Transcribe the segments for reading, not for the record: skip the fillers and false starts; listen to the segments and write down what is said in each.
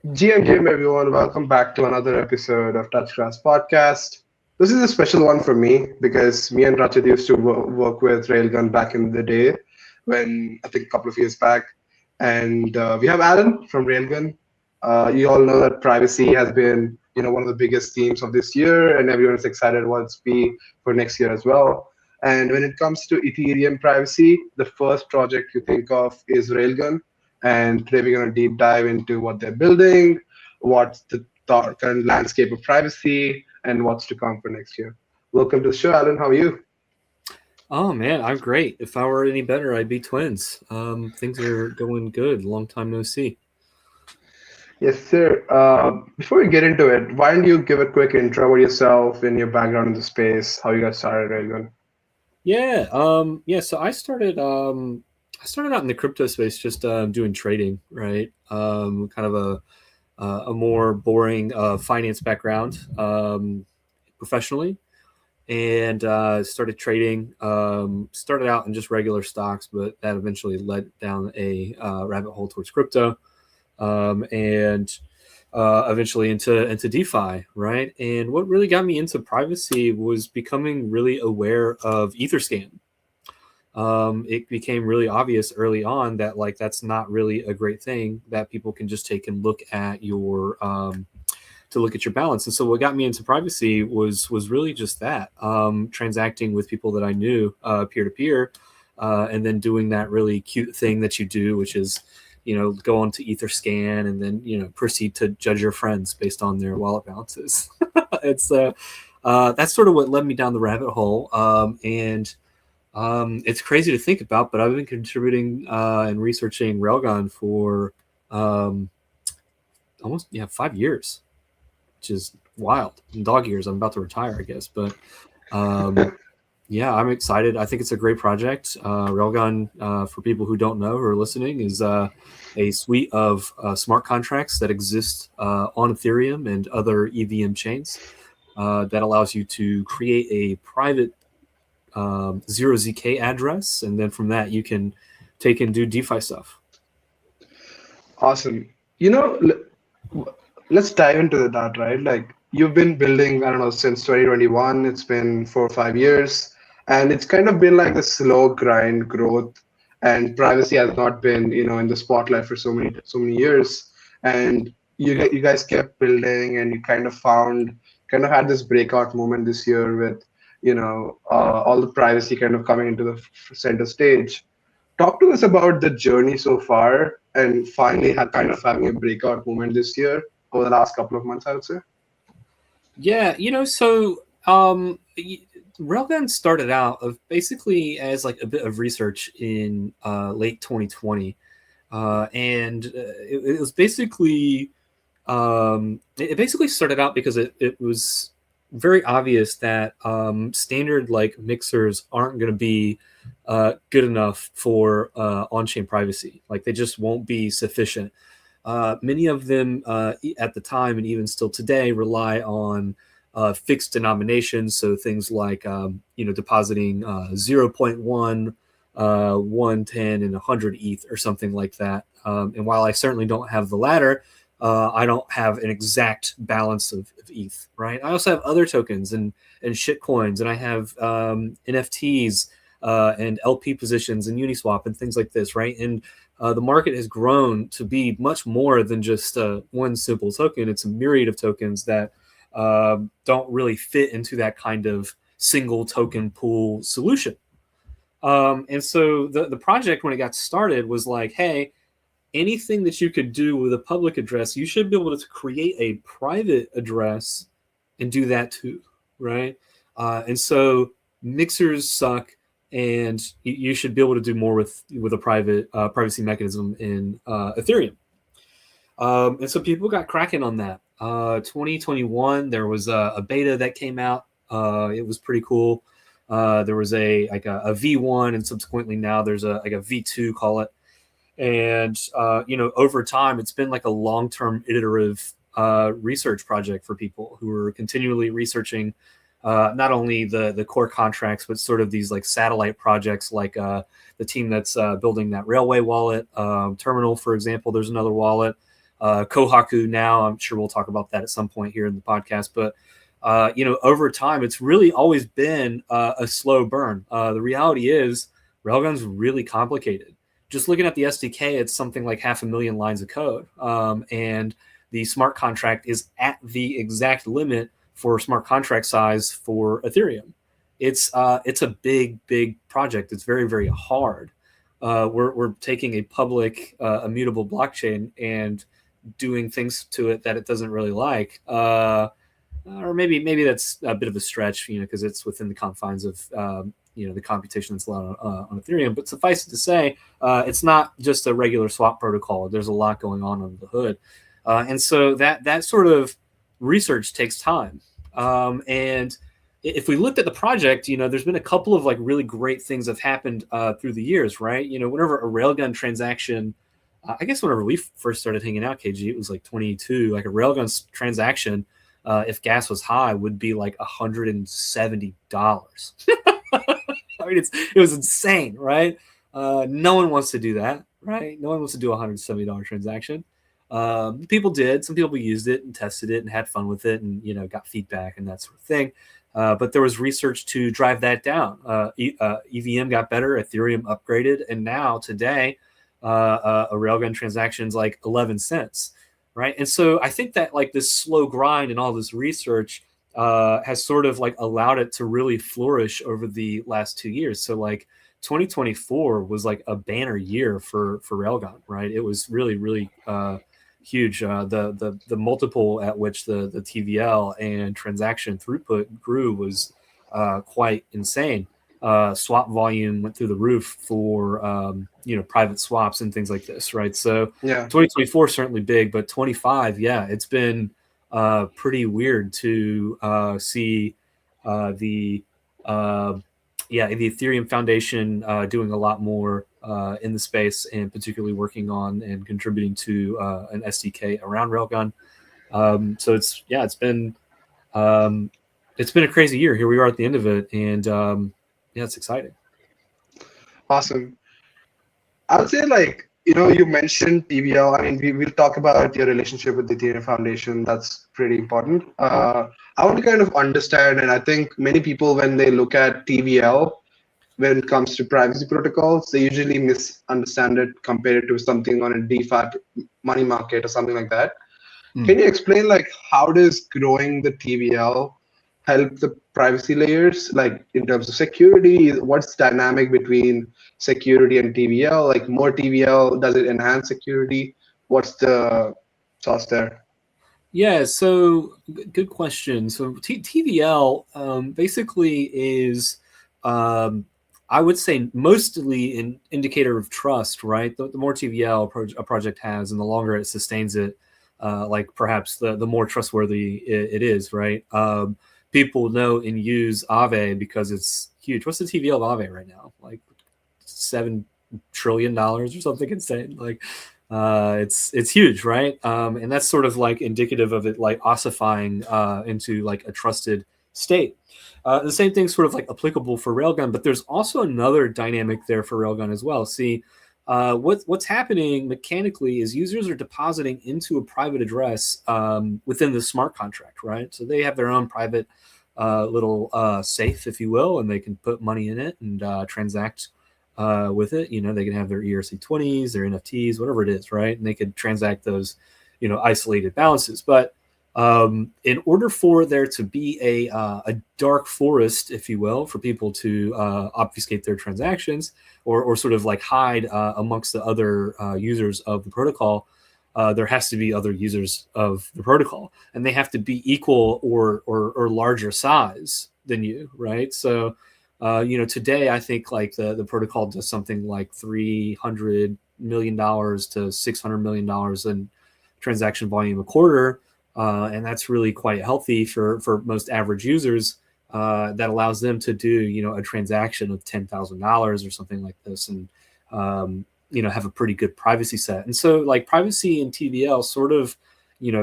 GM everyone. Welcome back to another episode of Touchgrass Podcast. This is a special one for me because me and Rachit used to work with Railgun back in the day, when I think a couple of years back. And we have Alan from Railgun. You all know that privacy has been, one of the biggest themes of this year, and everyone's excited what it's be for next year as well. And when it comes to Ethereum privacy, the first project you think of is Railgun. And today we're going to deep dive into what they're building, what's the current landscape of privacy, and what's to come for next year. Welcome to the show, Alan. How are you? Oh man, I'm great. If I were any better, I'd be twins. Things are going good. Long time no see. Yes, sir. Before we get into it, why don't you give a quick intro about yourself and your background in the space, how you got started, Railgun? Yeah. So I started out in the crypto space, just doing trading, right? Kind of a more boring finance background, professionally, and started trading. Started out in just regular stocks, but that eventually led down a rabbit hole towards crypto. And eventually into DeFi, right? And what really got me into privacy was becoming really aware of Etherscan. It became really obvious early on that that's not really a great thing, that people can just take and look at your to look at your balance. And so what got me into privacy was really just that, transacting with people that I knew peer to peer, and then doing that really cute thing that you do, which is go on to Etherscan and then proceed to judge your friends based on their wallet balances. It's That's sort of what led me down the rabbit hole, and it's crazy to think about, but I've been contributing and researching Railgun for almost 5 years, which is wild. In dog years, I'm about to retire, I guess, but yeah, I'm excited. I think it's a great project. Railgun, for people who don't know, who are listening, is a suite of smart contracts that exist on Ethereum and other EVM chains, that allows you to create a private 0ZK address, and then from that you can take and do DeFi stuff. Awesome. You know, let's dive into that, right? Like you've been building, I don't know, since 2021. It's been 4 or 5 years, and it's kind of been like a slow grind growth. And privacy has not been, in the spotlight for so many years. And you guys kept building, and you kind of had this breakout moment this year with, all the privacy kind of coming into the center stage. Talk to us about the journey so far and finally kind of having a breakout moment this year over the last couple of months, I would say. Yeah, Railgun started out of basically as like a bit of research in late 2020, and it was basically it basically started out because it was very obvious that standard like mixers aren't going to be good enough for on-chain privacy. Like they just won't be sufficient. Many of them at the time and even still today rely on fixed denominations, so things like depositing 0.1, 110, and 100 ETH or something like that. And while I certainly don't have the latter, I don't have an exact balance of ETH, right? I also have other tokens and shit coins, and I have NFTs and LP positions and Uniswap and things like this, right? And the market has grown to be much more than just one simple token. It's a myriad of tokens that don't really fit into that kind of single token pool solution. And so the project, when it got started, was like, hey, anything that you could do with a public address, you should be able to create a private address and do that too, right? And so mixers suck, and you should be able to do more with a private privacy mechanism in Ethereum. And so people got cracking on that. 2021, there was a beta that came out. It was pretty cool. There was a V1, and subsequently now there's a V2, call it. And over time, it's been like a long-term iterative research project for people who are continually researching not only the core contracts, but sort of these like satellite projects, like the team that's building that railway wallet terminal, for example. There's another wallet. Kohaku now. I'm sure we'll talk about that at some point here in the podcast. But over time, it's really always been a slow burn. The reality is, Railgun's really complicated. Just looking at the SDK, it's something like 500,000 lines of code, and the smart contract is at the exact limit for smart contract size for Ethereum. It's a big project. It's very, very hard. We're taking a public immutable blockchain and doing things to it that it doesn't really like, or maybe that's a bit of a stretch, because it's within the confines of the computation that's allowed on Ethereum. But suffice it to say, it's not just a regular swap protocol. There's a lot going on under the hood, and so that sort of research takes time. And if we looked at the project, there's been a couple of like really great things have happened through the years, right? Whenever a Railgun transaction, I guess whenever we first started hanging out, KG, it was like 22. Like a Railgun transaction, if gas was high, would be like $170. I mean, it was insane, right? No one wants to do that, right? No one wants to do a $170 transaction. People did. Some people used it and tested it and had fun with it, and got feedback and that sort of thing. But there was research to drive that down. EVM got better, Ethereum upgraded, and now today, a Railgun transaction is like 11 cents, right? And so I think that like this slow grind and all this research has sort of like allowed it to really flourish over the last 2 years. So like 2024 was like a banner year for Railgun, right? It was really, really huge. The multiple at which the TVL and transaction throughput grew was quite insane. Swap volume went through the roof for private swaps and things like this, right? So 2024 is certainly big, but 25, it's been pretty weird to see the Ethereum Foundation doing a lot more in the space, and particularly working on and contributing to an SDK around Railgun. So it's been a crazy year. Here we are at the end of it, and it's exciting. Awesome. I would say, like, you mentioned TVL. I mean, we'll talk about your relationship with the Ethereum Foundation. That's pretty important. I want to kind of understand, and I think many people, when they look at TVL, when it comes to privacy protocols, they usually misunderstand it compared to something on a DeFi money market or something like that. Can you explain, like, how does growing the TVL help the privacy layers, like in terms of security? What's the dynamic between security and TVL? Like, more TVL, does it enhance security? What's the sauce there? Yeah, so good question. So TVL basically is, I would say, mostly an indicator of trust, right? The more TVL a project has, and the longer it sustains it, like perhaps the more trustworthy it is, right? People know and use Aave because it's huge. What's the TVL of Aave right now? Like $7 trillion or something insane. Like it's huge, right? And that's sort of like indicative of it like ossifying into like a trusted state. The same thing sort of like applicable for Railgun, but there's also another dynamic there for Railgun as well. See, what's happening mechanically is users are depositing into a private address within the smart contract, right? So they have their own private little safe, if you will, and they can put money in it and transact with it. They can have their ERC20s, their NFTs, whatever it is, right? And they could transact those, isolated balances. But in order for there to be a dark forest, if you will, for people to obfuscate their transactions or sort of like hide amongst the other users of the protocol, there has to be other users of the protocol, and they have to be equal or larger size than you, right? So, today I think like the protocol does something like $300 million to $600 million in transaction volume a quarter. And that's really quite healthy for most average users. That allows them to do, a transaction of $10,000 or something like this, and have a pretty good privacy set. And so like privacy and TVL sort of,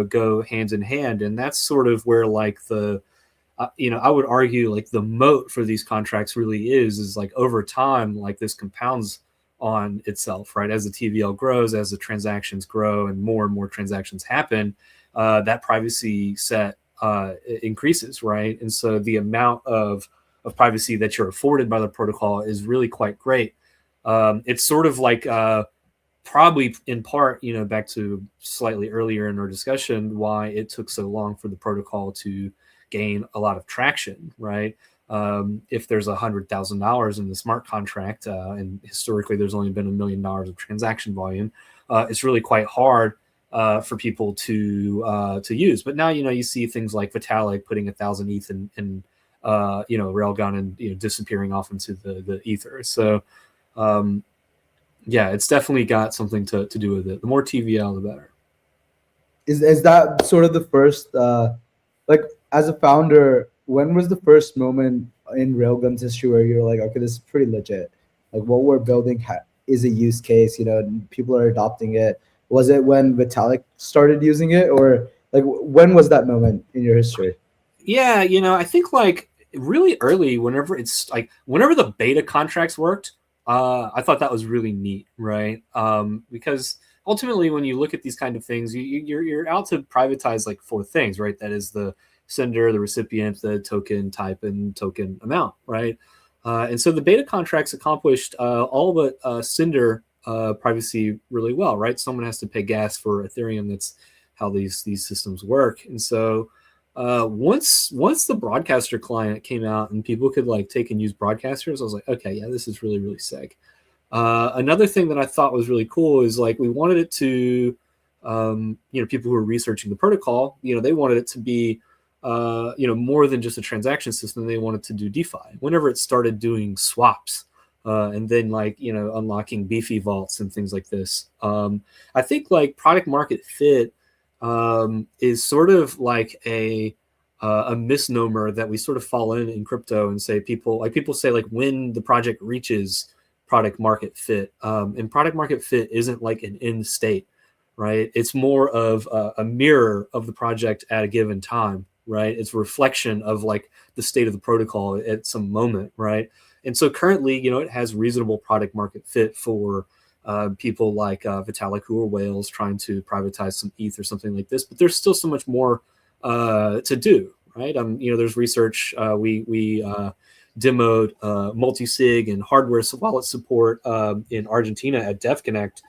go hand in hand. And that's sort of where like I would argue like the moat for these contracts really is like over time, like this compounds on itself, right? As the TVL grows, as the transactions grow, and more transactions happen, that privacy set increases, right? And so the amount of privacy that you're afforded by the protocol is really quite great. It's sort of like probably in part, back to slightly earlier in our discussion, why it took so long for the protocol to gain a lot of traction, right? If there's $100,000 in the smart contract, and historically there's only been $1 million of transaction volume, it's really quite hard for people to use. But now, you see things like Vitalik putting 1,000 ETH in Railgun and disappearing off into the ether. So yeah, it's definitely got something to do with it. The more TVL, the better. Is that sort of the first like, as a founder, when was the first moment in Railgun's history where you're like, okay, this is pretty legit? Like, what we're building is a use case, and people are adopting it. Was it when Vitalik started using it, or like when was that moment in your history? Yeah, I think like really early, whenever the beta contracts worked, I thought that was really neat, right? Because ultimately, when you look at these kind of things, you're out to privatize like 4 things, right? That is the sender, the recipient, the token type, and token amount, right? And so the beta contracts accomplished all but sender privacy really well, right? Someone has to pay gas for Ethereum. That's how these systems work. And so once the broadcaster client came out and people could like take and use broadcasters, I was like, okay, yeah, this is really, really sick. Another thing that I thought was really cool is like we wanted it to, people who were researching the protocol, they wanted it to be more than just a transaction system. They wanted to do DeFi. Whenever it started doing swaps, and then like unlocking beefy vaults and things like this, I think like product market fit is sort of like a misnomer that we sort of fall in crypto and say people say like when the project reaches product market fit, and product market fit isn't like an end state, right? It's more of a mirror of the project at a given time, right? It's a reflection of like the state of the protocol at some moment, right? And so currently, it has reasonable product market fit for people like Vitalik, who are whales trying to privatize some ETH or something like this. But there's still so much more to do, right? There's research. We demoed multi-sig and hardware wallet support in Argentina at DevConnect,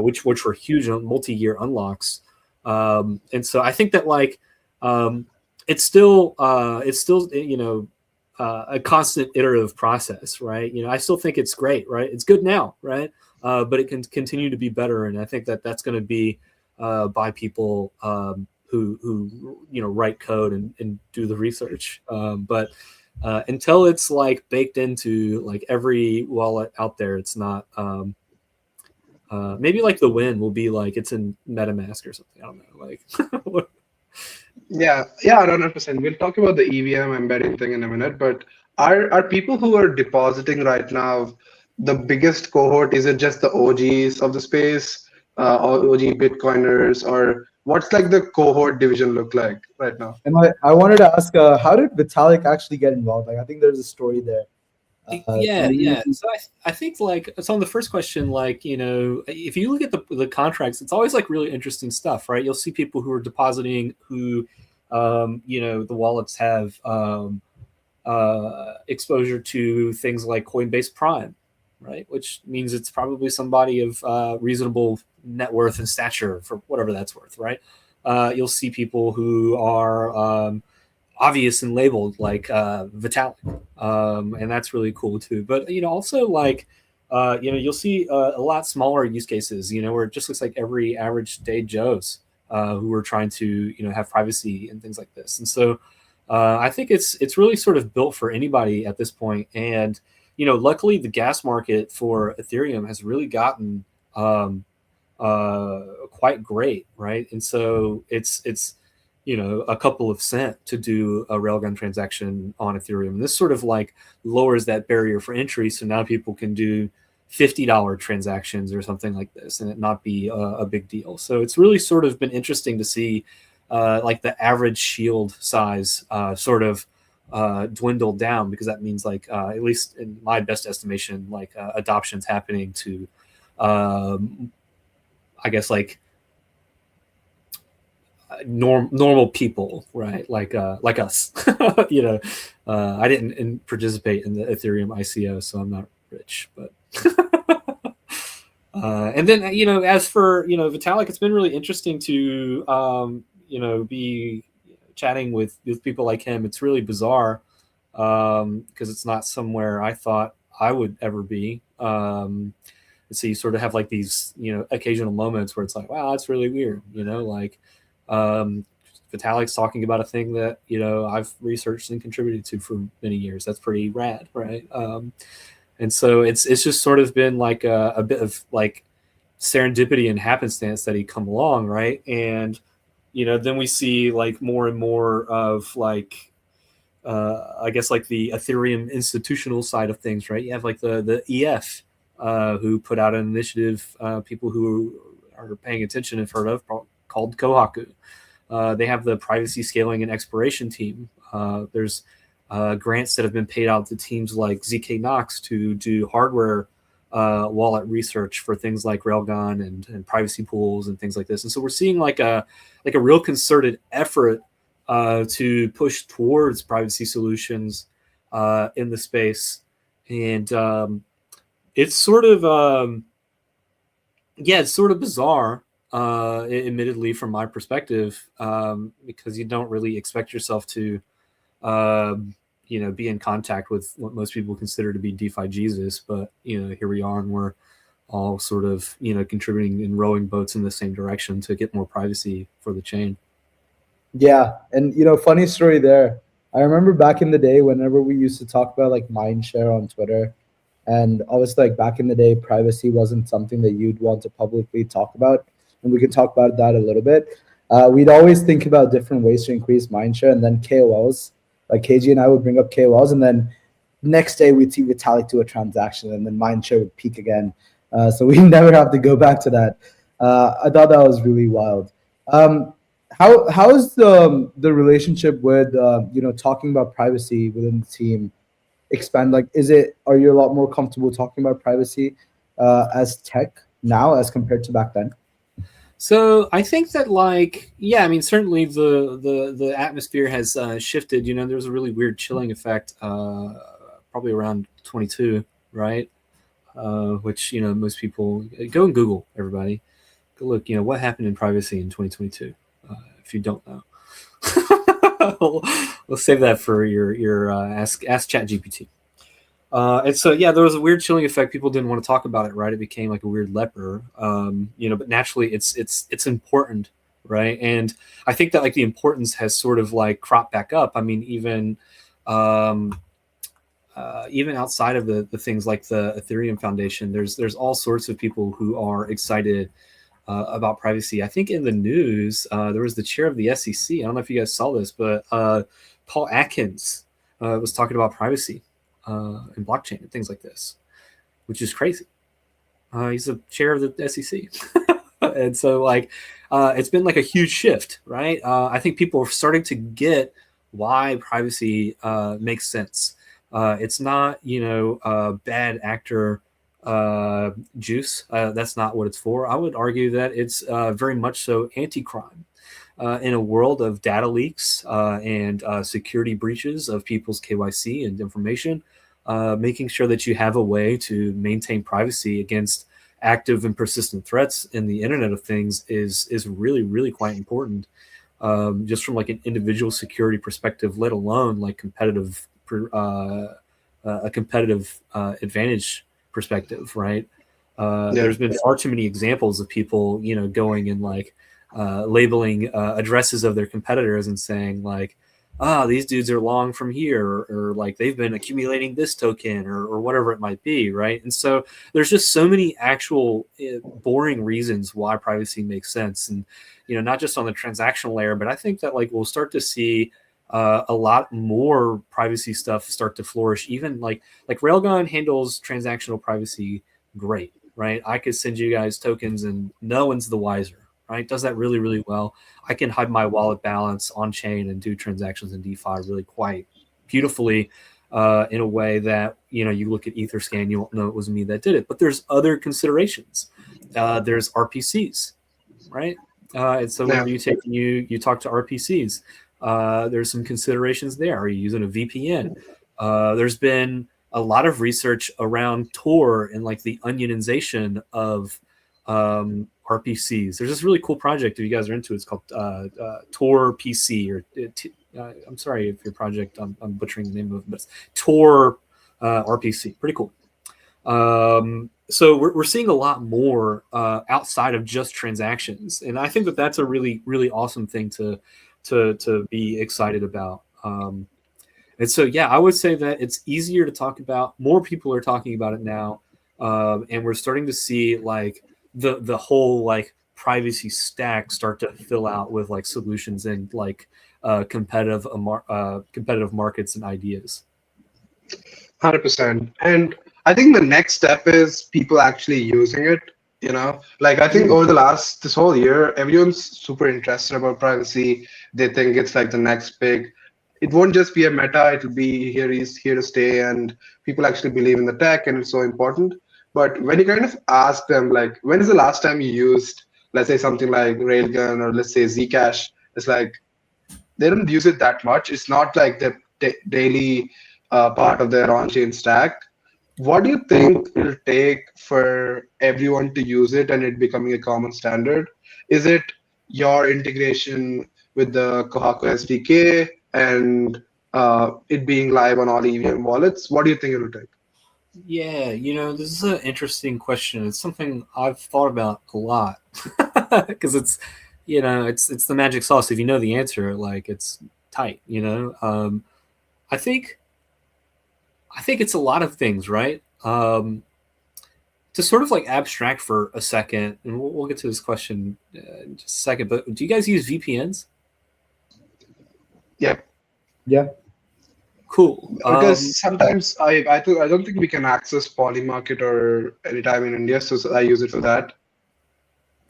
which were huge multi-year unlocks. And so I think that like it's still a constant iterative process, right? I still think it's great, right? It's good now, right? But it can continue to be better, and I think that that's going to be by people who write code and do the research. But until it's like baked into like every wallet out there, it's not. Maybe like the win will be like it's in MetaMask or something. I don't know, like. Yeah, 100%. We'll talk about the EVM embedding thing in a minute, but are people who are depositing right now the biggest cohort? Is it just the OGs of the space, OG Bitcoiners, or what's like the cohort division look like right now? And I wanted to ask, how did Vitalik actually get involved? Like, I think there's a story there. Yeah. So I think like, so on the first question, like, if you look at the contracts, it's always like really interesting stuff, right? You'll see people who are depositing who, the wallets have exposure to things like Coinbase Prime, right? Which means it's probably somebody of reasonable net worth and stature for whatever that's worth, right? You'll see people who are obvious and labeled like Vitalik, and that's really cool too. But also like you'll see a lot smaller use cases, where it just looks like every average day Joes who are trying to have privacy and things like this. And so I think it's really sort of built for anybody at this point. And luckily the gas market for Ethereum has really gotten quite great, right? And so it's a couple of cents to do a Railgun transaction on Ethereum. And this sort of like lowers that barrier for entry. So now people can do $50 transactions or something like this and it not be a big deal. So it's really sort of been interesting to see like the average shield size sort of dwindle down, because that means like at least in my best estimation, like adoption's happening to I guess like normal people, right? Like us. You know, I didn't participate in the Ethereum ICO, so I'm not rich, but and then, you know, as for, you know, Vitalik, it's been really interesting to you know, be chatting with people like him. It's really bizarre because it's not somewhere I thought I would ever be. So you sort of have like these, you know, occasional moments where it's like, wow, that's really weird, you know, like Vitalik's talking about a thing that, you know, I've researched and contributed to for many years. That's pretty rad, right? And so it's just sort of been like a bit of like serendipity and happenstance that he come along, right? And, you know, then we see like more and more of like I guess like the Ethereum institutional side of things, right? You have like the EF who put out an initiative, people who are paying attention have heard of, called Kohaku. They have the privacy scaling and exploration team. There's grants that have been paid out to teams like ZK Knox to do hardware wallet research for things like Railgun and privacy pools and things like this. And so we're seeing like a real concerted effort to push towards privacy solutions in the space. And it's sort of it's sort of bizarre, admittedly, from my perspective, because you don't really expect yourself to you know, be in contact with what most people consider to be DeFi Jesus, but, you know, here we are, and we're all sort of, you know, contributing and rowing boats in the same direction to get more privacy for the chain. Yeah, and you know, funny story there. I remember back in the day, whenever we used to talk about like mindshare on Twitter, and obviously like back in the day, privacy wasn't something that you'd want to publicly talk about, and we can talk about that a little bit. We'd always think about different ways to increase mindshare, and then KOLs, like KG and I would bring up KOLs, and then next day we'd see Vitalik do a transaction, and then mindshare would peak again. So we never have to go back to that. I thought that was really wild. How is the relationship with you know, talking about privacy within the team expand? Like, are you a lot more comfortable talking about privacy as tech now as compared to back then? So I think that, like, yeah, I mean, certainly the atmosphere has shifted. You know, there's a really weird chilling effect, probably around 22, right? Which, you know, most people go and Google, everybody. Go look, you know, what happened in privacy in 2022. If you don't know, we'll save that for your ask ChatGPT. And so, yeah, there was a weird chilling effect. People didn't want to talk about it, right? It became like a weird leper, you know, but naturally it's important, right? And I think that like the importance has sort of like cropped back up. I mean, even outside of the things like the Ethereum Foundation, there's all sorts of people who are excited about privacy. I think in the news, there was the chair of the SEC. I don't know if you guys saw this, but Paul Atkins was talking about privacy and blockchain and things like this, which is crazy. He's the chair of the SEC. And so like, it's been like a huge shift, right? I think people are starting to get why privacy makes sense. It's not, you know, bad actor juice. That's not what it's for. I would argue that it's very much so anti-crime. In a world of data leaks and security breaches of people's KYC and information, making sure that you have a way to maintain privacy against active and persistent threats in the Internet of Things is really, really quite important. Just from like an individual security perspective, let alone like a competitive advantage perspective, right? There's been far too many examples of people, you know, going and like labeling addresses of their competitors and saying like, these dudes are long from here, or like they've been accumulating this token, or whatever it might be, right? And so there's just so many actual boring reasons why privacy makes sense, and you know, not just on the transactional layer, but I think that like we'll start to see a lot more privacy stuff start to flourish. Even like Railgun handles transactional privacy great, right? I could send you guys tokens and no one's the wiser, right? Does that really, really well. I can hide my wallet balance on chain and do transactions in DeFi really quite beautifully in a way that, you look at Etherscan, you won't know it was me that did it. But there's other considerations. There's RPCs, right? And so whenever you talk to RPCs, there's some considerations there. Are you using a VPN? There's been a lot of research around Tor and like the onionization of RPCs. There's this really cool project, if you guys are into it, it's called Tor PC, or I'm sorry if your project, I'm butchering the name of it, but it's Tor RPC. Pretty cool. So we're seeing a lot more outside of just transactions, and I think that that's a really, really awesome thing to be excited about. And so, yeah, I would say that it's easier to talk about. More people are talking about it now, and we're starting to see like the whole like privacy stack start to fill out with like solutions and like competitive markets and ideas. 100%. And I think the next step is people actually using it. Like I think over this whole year, everyone's super interested about privacy. They think it's like the next big. It won't just be a meta, it'll be here to stay, and people actually believe in the tech and it's so important. But when you kind of ask them, like, when is the last time you used, let's say, something like Railgun or let's say Zcash, it's like they don't use it that much. It's not like the daily part of their on-chain stack. What do you think it'll take for everyone to use it and it becoming a common standard? Is it your integration with the Kohaku SDK and it being live on all EVM wallets? What do you think it'll take? Yeah, this is an interesting question. It's something I've thought about a lot because it's the magic sauce. If you know the answer, like it's tight. I think it's a lot of things, right? To sort of like abstract for a second, and we'll get to this question in just a second. But do you guys use VPNs? Yeah. Cool. Because sometimes I don't think we can access Polymarket or anytime in India, so I use it for that.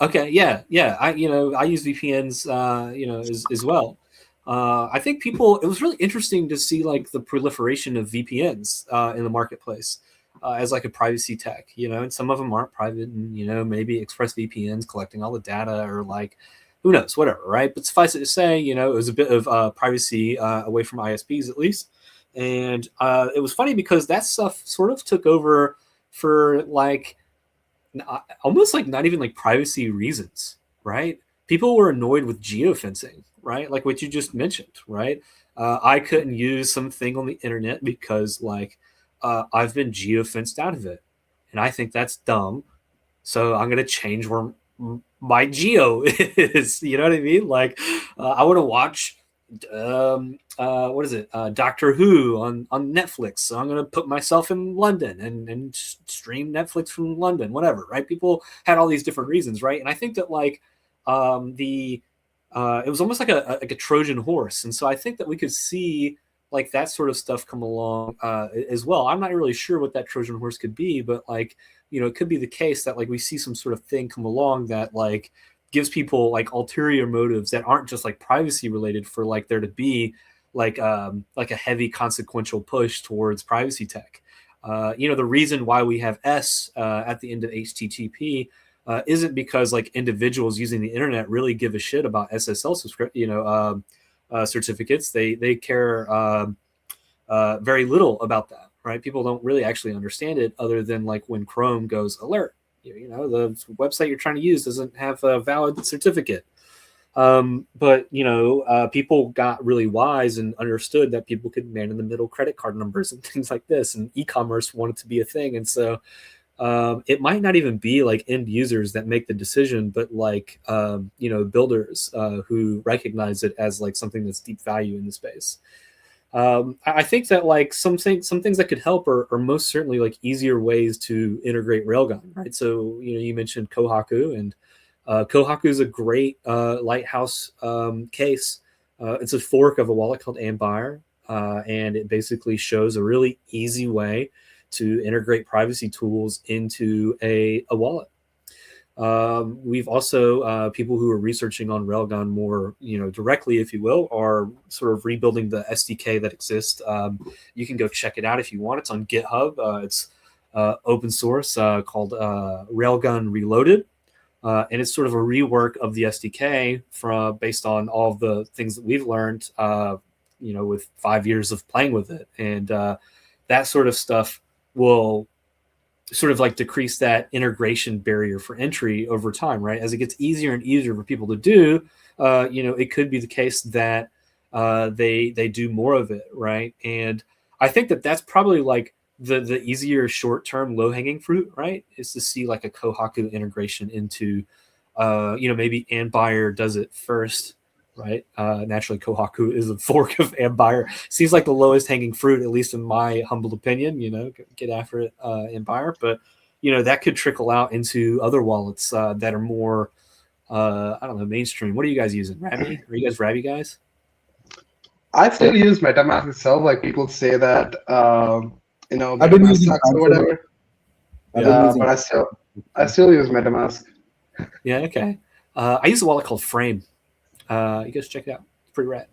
Okay. Yeah. I use VPNs as well. I think it was really interesting to see like the proliferation of VPNs in the marketplace as like a privacy tech, and some of them aren't private, and maybe Express VPNs collecting all the data, or like who knows, whatever, right? But suffice it to say, it was a bit of privacy away from ISPs at least. And it was funny because that stuff sort of took over for like almost like not even like privacy reasons, right? People were annoyed with geofencing, right? Like what you just mentioned, right? I couldn't use something on the internet because like I've been geofenced out of it. And I think that's dumb. So I'm going to change where my geo is. You know what I mean? Like I want to watch what is it? Doctor Who on Netflix. So I'm going to put myself in London and stream Netflix from London, whatever, right? People had all these different reasons, right? And I think that like it was almost like a Trojan horse. And so I think that we could see like that sort of stuff come along as well. I'm not really sure what that Trojan horse could be, but like, it could be the case that like we see some sort of thing come along that like gives people like ulterior motives that aren't just like privacy related for like there to be like a heavy consequential push towards privacy tech. The reason why we have S at the end of HTTP isn't because like individuals using the internet really give a shit about SSL certificates. They care very little about that, right? People don't really actually understand it other than like when Chrome goes alert, the website you're trying to use doesn't have a valid certificate. But people got really wise and understood that people could man in the middle credit card numbers and things like this, and e-commerce wanted to be a thing. And so it might not even be like end users that make the decision, but like builders who recognize it as like something that's deep value in the space. I think that like some things that could help are most certainly like easier ways to integrate Railgun, right? So you mentioned Kohaku, and Kohaku is a great lighthouse case. It's a fork of a wallet called Ambire, and it basically shows a really easy way to integrate privacy tools into a wallet. We've also people who are researching on Railgun more, directly, if you will, are sort of rebuilding the SDK that exists. You can go check it out if you want. It's on GitHub. It's open source called Railgun Reloaded. And it's sort of a rework of the SDK based on all of the things that we've learned, with 5 years of playing with it. And that sort of stuff will sort of like decrease that integration barrier for entry over time, right? As it gets easier and easier for people to do, it could be the case that they do more of it, right? And I think that that's probably like the easier short-term low-hanging fruit, right? Is to see like a Kohaku integration into, maybe Ambire does it first, right? Naturally, Kohaku is a fork of Ambire. Seems like the lowest hanging fruit, at least in my humble opinion. Get after it, Ambire, but that could trickle out into other wallets that are more, I don't know, mainstream. What are you guys using? Rabby? Are you guys Rabby guys? I still use MetaMask itself. Like people say that, I've been MetaMask using sucks or whatever. But I still use MetaMask. Yeah. Okay. I use a wallet called Frame. You guys check it out. It's pretty rad.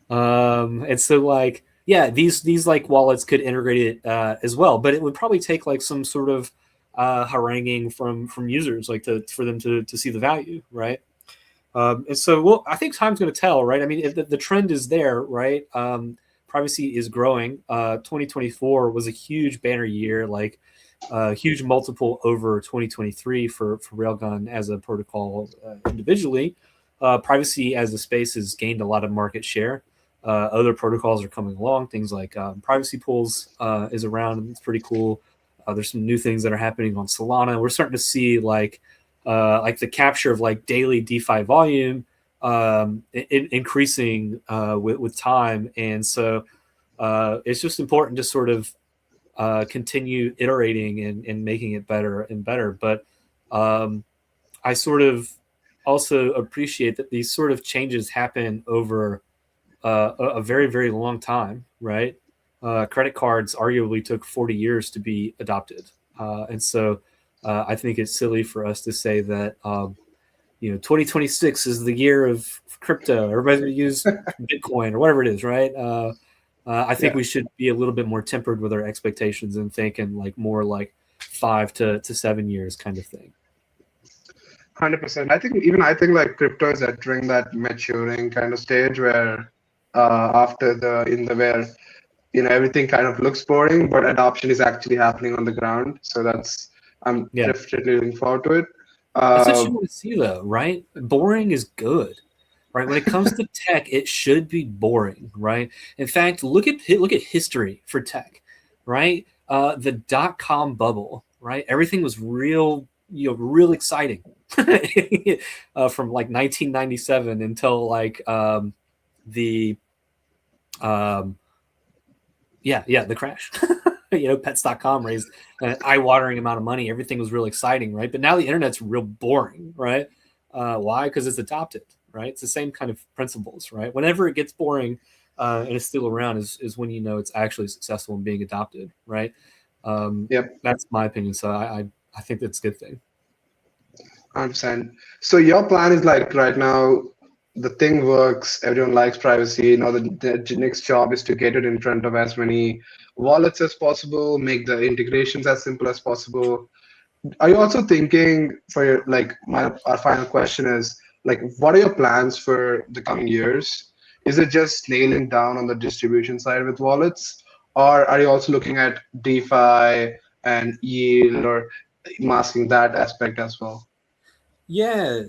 And so like, yeah, these like wallets could integrate it as well, but it would probably take like some sort of haranguing from users, like for them to see the value, right? And so, well, I think time's going to tell, right? I mean, if the trend is there, right? Privacy is growing. 2024 was a huge banner year, like huge multiple over 2023 for Railgun as a protocol individually. Privacy as a space has gained a lot of market share. Other protocols are coming along. Things like privacy pools is around, and it's pretty cool. There's some new things that are happening on Solana. We're starting to see like the capture of like daily DeFi volume increasing with time, and so it's just important to sort of continue iterating and making it better and better. But I sort of also appreciate that these sort of changes happen over a very, very long time, right? Credit cards arguably took 40 years to be adopted. And so I think it's silly for us to say that, 2026 is the year of crypto. Everybody's going to use Bitcoin or whatever it is, right? I think we should be a little bit more tempered with our expectations and thinking like more like 5 to 7 years kind of thing. 100%. I think like crypto is entering that maturing kind of stage where after where everything kind of looks boring, but adoption is actually happening on the ground. So I'm definitely looking forward to it. That's what you want to see, though, right? Boring is good, right? When it comes to tech, it should be boring, right? In fact, look at history for tech, right? The .com bubble, right? Everything was real exciting from like 1997 until like the crash. Pets.com raised an eye-watering amount of money. Everything was real exciting, right? But now the internet's real boring, right? Why? Because it's adopted, right? It's the same kind of principles, right? Whenever it gets boring and it's still around is when it's actually successful in being adopted, right? That's my opinion. So I think that's a good thing. 100%. So your plan is like right now, the thing works, everyone likes privacy. Now the next job is to get it in front of as many wallets as possible, make the integrations as simple as possible. Are you also thinking for our final question is like, what are your plans for the coming years? Is it just nailing down on the distribution side with wallets, or are you also looking at DeFi and yield or masking that aspect as well? Yeah.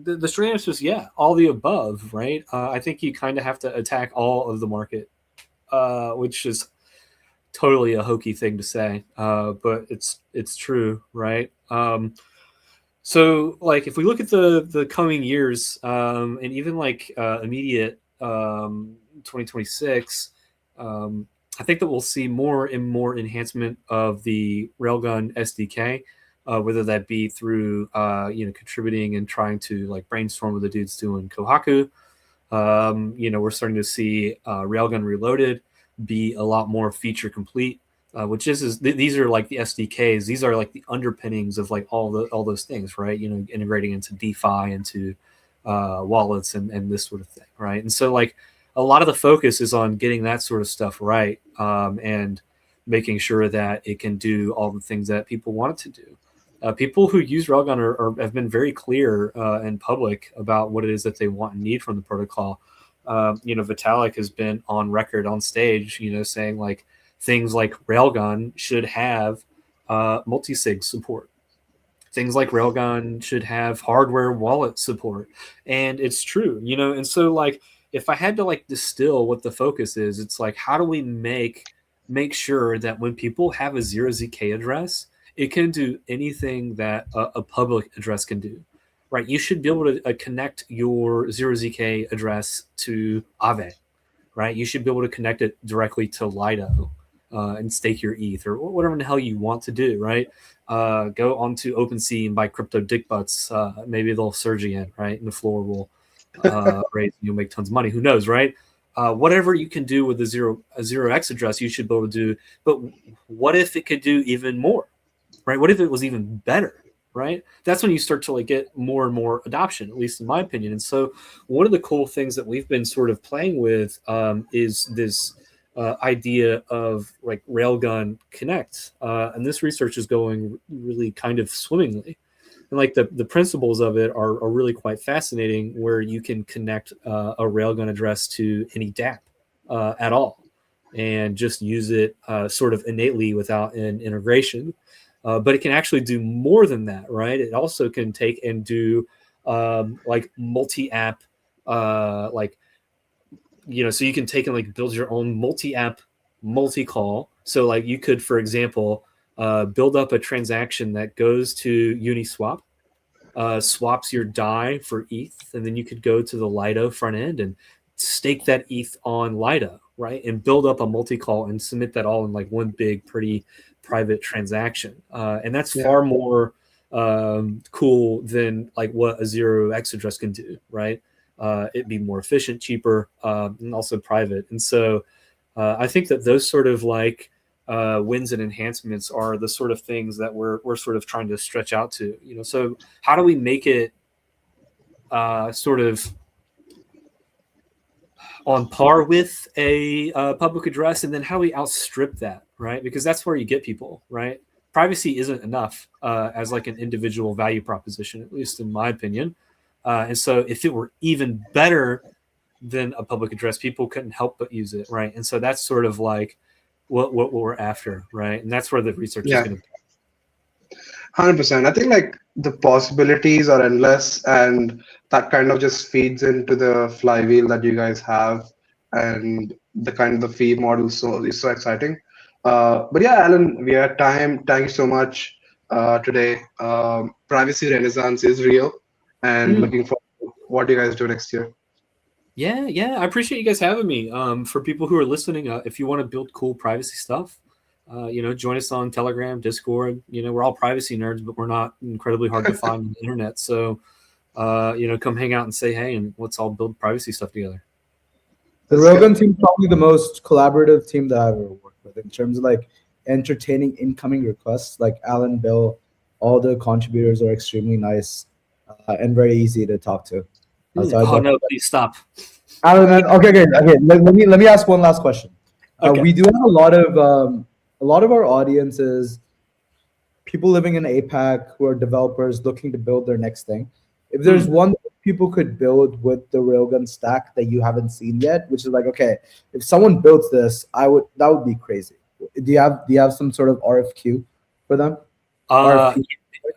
The straight answer is all the above, right? I think you kind of have to attack all of the market, which is totally a hokey thing to say, but it's true, right? So like if we look at the coming years, and even like immediate 2026, I think that we'll see more and more enhancement of the Railgun SDK. Whether that be through contributing and trying to like brainstorm with the dudes doing Kohaku. We're starting to see Railgun Reloaded be a lot more feature complete. which these are like the SDKs. These are like the underpinnings of like all those things, right? You know, integrating into DeFi, into wallets, and this sort of thing, right? And so like a lot of the focus is on getting that sort of stuff right, and making sure that it can do all the things that people want it to do. People who use Railgun have been very clear and public about what it is that they want and need from the protocol. You know, Vitalik has been on record on stage, you know, saying like things like Railgun should have multi-sig support. Things like Railgun should have hardware wallet support. And it's true, you know, and so like if I had to like distill what the focus is, it's like, how do we make sure that when people have a 0ZK address, it can do anything that a public address can do, right? You should be able to connect your 0ZK address to Aave, right? You should be able to connect it directly to Lido and stake your ETH or whatever the hell you want to do, right? Go onto OpenSea and buy crypto dick butts. Maybe they'll surge again, right? And the floor will raise, you'll make tons of money. Who knows, right? Whatever you can do with a 0x address, you should be able to do. But what if it could do even more? Right? What if it was even better? Right? That's when you start to like get more and more adoption, at least in my opinion. And so one of the cool things that we've been sort of playing with is this idea of like Railgun Connect. And this research is going really kind of swimmingly. And like the principles of it are really quite fascinating, where you can connect a Railgun address to any dApp at all and just use it sort of innately without an integration. But it can actually do more than that, right? It also can take and do like multi-app, like, you know, so you can take and like build your own multi-app, multi-call. So like you could, for example, build up a transaction that goes to Uniswap, swaps your DAI for ETH, and then you could go to the Lido front end and stake that ETH on Lido, right? And build up a multi-call and submit that all in like one big, pretty private transaction. And that's far more cool than like what a 0x address can do, right? It'd be more efficient, cheaper, and also private. And so I think that those sort of like wins and enhancements are the sort of things that we're sort of trying to stretch out to, you know. So how do we make it sort of on par with a public address, and then how we outstrip that, right? Because that's where you get people, right? Privacy isn't enough as like an individual value proposition, at least in my opinion. And so if it were even better than a public address, people couldn't help but use it, right? And so that's sort of like what we're after, right? And that's where the research is going to be. 100%. I think like the possibilities are endless, and that kind of just feeds into the flywheel that you guys have, and the kind of the fee model is so exciting. But yeah, Alan, we are at time. Thank you so much today. Privacy renaissance is real, and looking forward to what you guys do next year. Yeah. I appreciate you guys having me. For people who are listening, if you want to build cool privacy stuff, you know, join us on Telegram, Discord. You know, we're all privacy nerds, but we're not incredibly hard to find on the internet. So, you know, come hang out and say hey, and let's all build privacy stuff together. The Railgun team is probably the most collaborative team that I've ever worked with in terms of like entertaining incoming requests. Like Alan, Bill, all the contributors are extremely nice and very easy to talk to. So no, please stop. Alan, okay. Let me ask one last question. Okay. We do have a lot of our audiences, people living in APAC who are developers looking to build their next thing. If there's one that people could build with the Railgun stack that you haven't seen yet, which is like, okay, if someone builds this, that would be crazy. Do you have some sort of RFQ for them?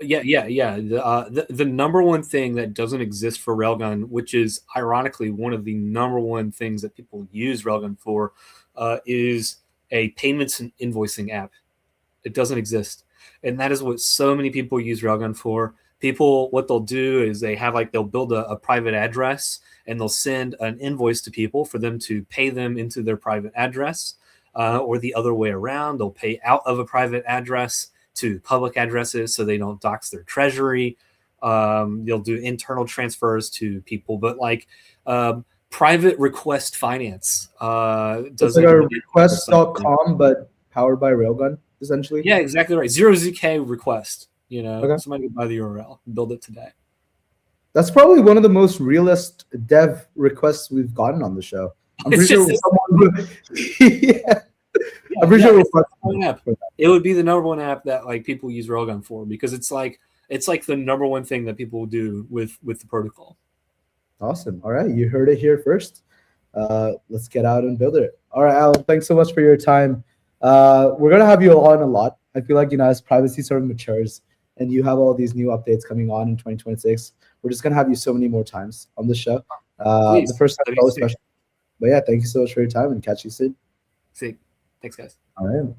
Yeah. The number one thing that doesn't exist for Railgun, which is ironically one of the number one things that people use Railgun for, is a payments and invoicing app. It doesn't exist. And that is what so many people use Railgun for. People, what they'll do is they'll build a private address, and they'll send an invoice to people for them to pay them into their private address, or the other way around. They'll pay out of a private address to public addresses so they don't dox their treasury. They'll do internal transfers to people, but like private request finance. It's like a request.com, but powered by Railgun, essentially. Yeah, exactly right. 0zk request. You know, Okay. somebody can buy the URL, build it today. That's probably one of the most realist dev requests we've gotten on the show. I'm pretty sure someone. Yeah. I'm pretty sure it would be the number one app that like people use Railgun for, because it's like the number one thing that people do with the protocol. Awesome. All right, you heard it here first. Let's get out and build it. All right, Alan, thanks so much for your time. We're gonna have you on a lot. I feel like, as privacy sort of matures and you have all these new updates coming on in 2026, we're just gonna have you so many more times on the show. The first time is always special. But yeah, thank you so much for your time, and catch you soon. See, thanks guys. All right.